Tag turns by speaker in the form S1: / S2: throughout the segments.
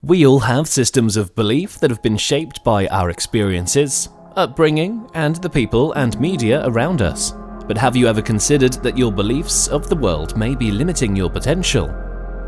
S1: We all have systems of belief that have been shaped by our experiences, upbringing, and the people and media around us. But have you ever considered that your beliefs of the world may be limiting your potential?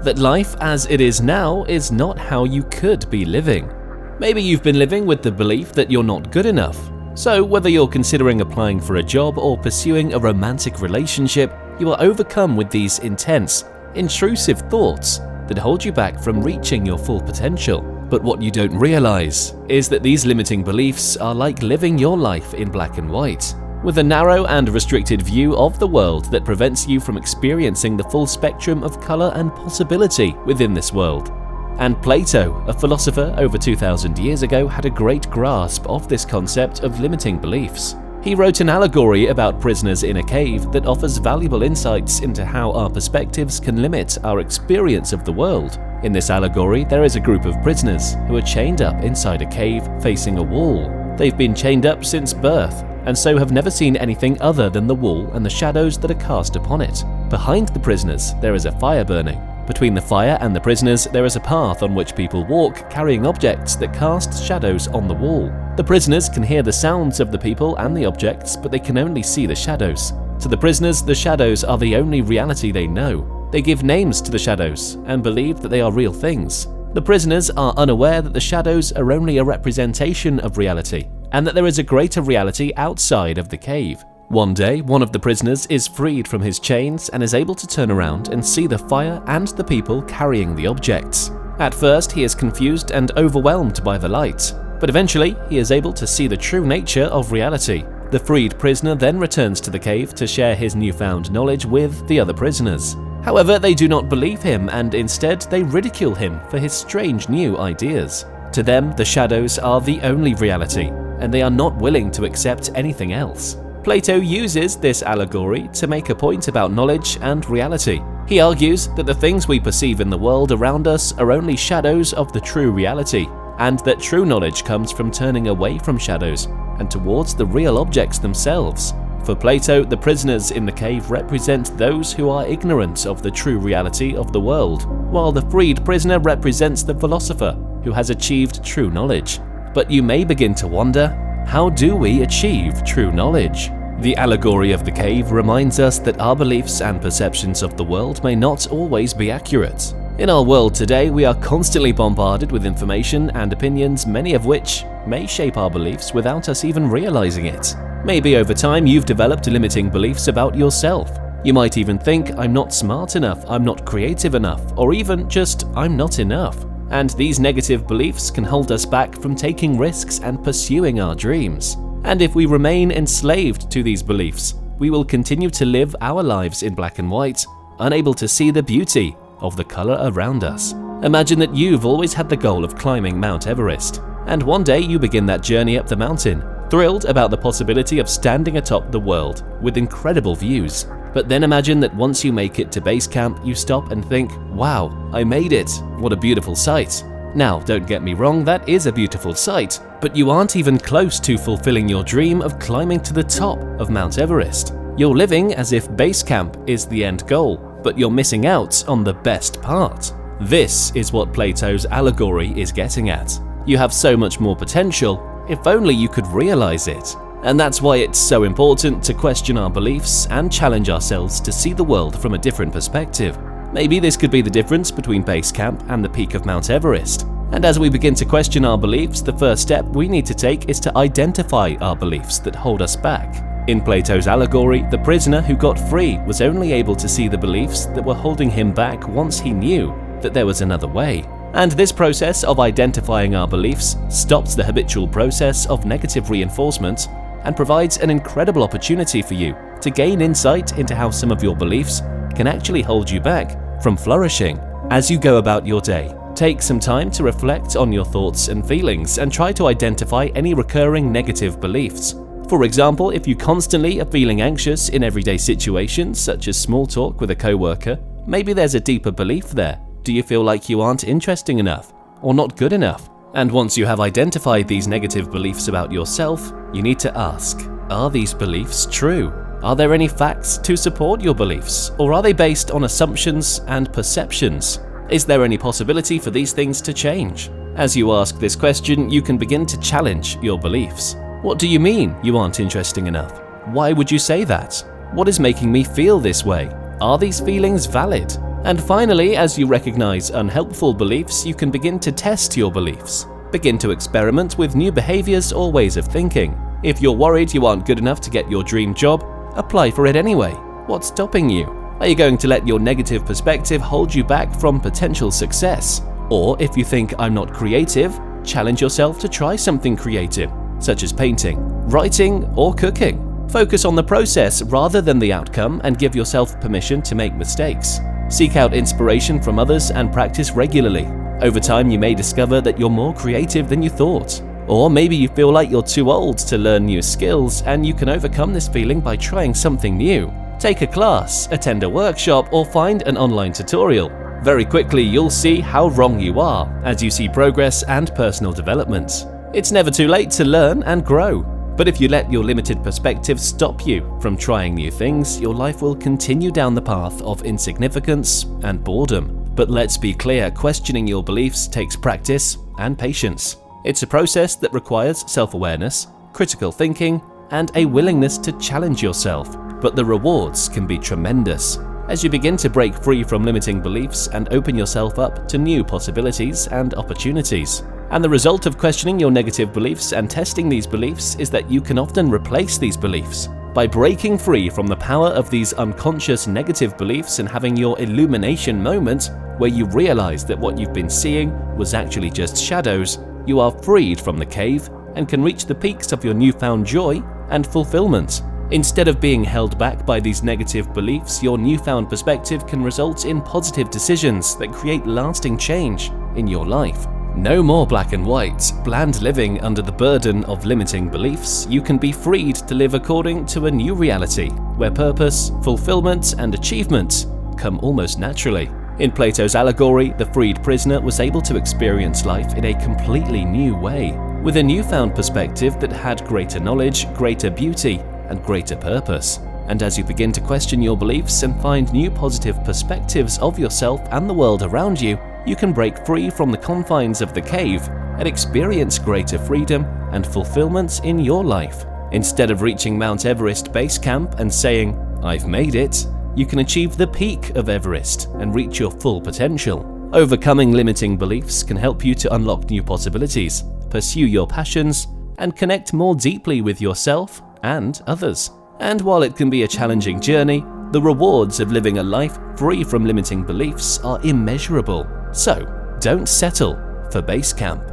S1: That life as it is now is not how you could be living? Maybe you've been living with the belief that you're not good enough. So whether you're considering applying for a job or pursuing a romantic relationship, you are overcome with these intense, intrusive thoughts that hold you back from reaching your full potential. But what you don't realize is that these limiting beliefs are like living your life in black and white, with a narrow and restricted view of the world that prevents you from experiencing the full spectrum of color and possibility within this world. And Plato, a philosopher over 2,000 years ago, had a great grasp of this concept of limiting beliefs. He wrote an allegory about prisoners in a cave that offers valuable insights into how our perspectives can limit our experience of the world. In this allegory, there is a group of prisoners who are chained up inside a cave facing a wall. They've been chained up since birth, and so have never seen anything other than the wall and the shadows that are cast upon it. Behind the prisoners, there is a fire burning. Between the fire and the prisoners, there is a path on which people walk, carrying objects that cast shadows on the wall. The prisoners can hear the sounds of the people and the objects, but they can only see the shadows. To the prisoners, the shadows are the only reality they know. They give names to the shadows and believe that they are real things. The prisoners are unaware that the shadows are only a representation of reality, and that there is a greater reality outside of the cave. One day, one of the prisoners is freed from his chains and is able to turn around and see the fire and the people carrying the objects. At first, he is confused and overwhelmed by the light, but eventually he is able to see the true nature of reality. The freed prisoner then returns to the cave to share his newfound knowledge with the other prisoners. However, they do not believe him, and instead they ridicule him for his strange new ideas. To them, the shadows are the only reality, and they are not willing to accept anything else. Plato uses this allegory to make a point about knowledge and reality. He argues that the things we perceive in the world around us are only shadows of the true reality, and that true knowledge comes from turning away from shadows and towards the real objects themselves. For Plato, the prisoners in the cave represent those who are ignorant of the true reality of the world, while the freed prisoner represents the philosopher who has achieved true knowledge. But you may begin to wonder, how do we achieve true knowledge? The allegory of the cave reminds us that our beliefs and perceptions of the world may not always be accurate. In our world today, we are constantly bombarded with information and opinions, many of which may shape our beliefs without us even realizing it. Maybe over time you've developed limiting beliefs about yourself. You might even think, I'm not smart enough, I'm not creative enough, or even just, I'm not enough. And these negative beliefs can hold us back from taking risks and pursuing our dreams. And if we remain enslaved to these beliefs, we will continue to live our lives in black and white, unable to see the beauty of the color around us. Imagine that you've always had the goal of climbing Mount Everest, and one day you begin that journey up the mountain, thrilled about the possibility of standing atop the world with incredible views. But then imagine that once you make it to base camp, you stop and think, wow, I made it, what a beautiful sight. Now, don't get me wrong, that is a beautiful sight, but you aren't even close to fulfilling your dream of climbing to the top of Mount Everest. You're living as if base camp is the end goal, but you're missing out on the best part. This is what Plato's allegory is getting at. You have so much more potential, if only you could realize it. And that's why it's so important to question our beliefs and challenge ourselves to see the world from a different perspective. Maybe this could be the difference between base camp and the peak of Mount Everest. And as we begin to question our beliefs, the first step we need to take is to identify our beliefs that hold us back. In Plato's allegory, the prisoner who got free was only able to see the beliefs that were holding him back once he knew that there was another way. And this process of identifying our beliefs stops the habitual process of negative reinforcement and provides an incredible opportunity for you to gain insight into how some of your beliefs can actually hold you back from flourishing. As you go about your day, take some time to reflect on your thoughts and feelings and try to identify any recurring negative beliefs. For example, if you constantly are feeling anxious in everyday situations, such as small talk with a coworker, maybe there's a deeper belief there. Do you feel like you aren't interesting enough or not good enough? And once you have identified these negative beliefs about yourself, you need to ask, are these beliefs true? Are there any facts to support your beliefs, or are they based on assumptions and perceptions? Is there any possibility for these things to change? As you ask this question, you can begin to challenge your beliefs. What do you mean you aren't interesting enough? Why would you say that? What is making me feel this way? Are these feelings valid? And finally, as you recognize unhelpful beliefs, you can begin to test your beliefs. Begin to experiment with new behaviors or ways of thinking. If you're worried you aren't good enough to get your dream job, apply for it anyway. What's stopping you? Are you going to let your negative perspective hold you back from potential success? Or if you think I'm not creative, challenge yourself to try something creative, such as painting, writing, or cooking. Focus on the process rather than the outcome and give yourself permission to make mistakes. Seek out inspiration from others and practice regularly. Over time, you may discover that you're more creative than you thought. Or maybe you feel like you're too old to learn new skills, and you can overcome this feeling by trying something new. Take a class, attend a workshop, or find an online tutorial. Very quickly, you'll see how wrong you are as you see progress and personal development. It's never too late to learn and grow. But if you let your limited perspective stop you from trying new things, your life will continue down the path of insignificance and boredom. But let's be clear, questioning your beliefs takes practice and patience. It's a process that requires self-awareness, critical thinking, and a willingness to challenge yourself. But the rewards can be tremendous. As you begin to break free from limiting beliefs and open yourself up to new possibilities and opportunities. And the result of questioning your negative beliefs and testing these beliefs is that you can often replace these beliefs. By breaking free from the power of these unconscious negative beliefs and having your illumination moment, where you realize that what you've been seeing was actually just shadows, you are freed from the cave and can reach the peaks of your newfound joy and fulfillment. Instead of being held back by these negative beliefs, your newfound perspective can result in positive decisions that create lasting change in your life. No more black and white, bland living under the burden of limiting beliefs. You can be freed to live according to a new reality, where purpose, fulfillment, and achievement come almost naturally. In Plato's Allegory, the freed prisoner was able to experience life in a completely new way, with a newfound perspective that had greater knowledge, greater beauty, and greater purpose. And as you begin to question your beliefs and find new positive perspectives of yourself and the world around you, you can break free from the confines of the cave and experience greater freedom and fulfillment in your life. Instead of reaching Mount Everest base camp and saying, "I've made it," you can achieve the peak of Everest and reach your full potential. Overcoming limiting beliefs can help you to unlock new possibilities, pursue your passions, and connect more deeply with yourself and others. And while it can be a challenging journey, the rewards of living a life free from limiting beliefs are immeasurable. So, don't settle for base camp.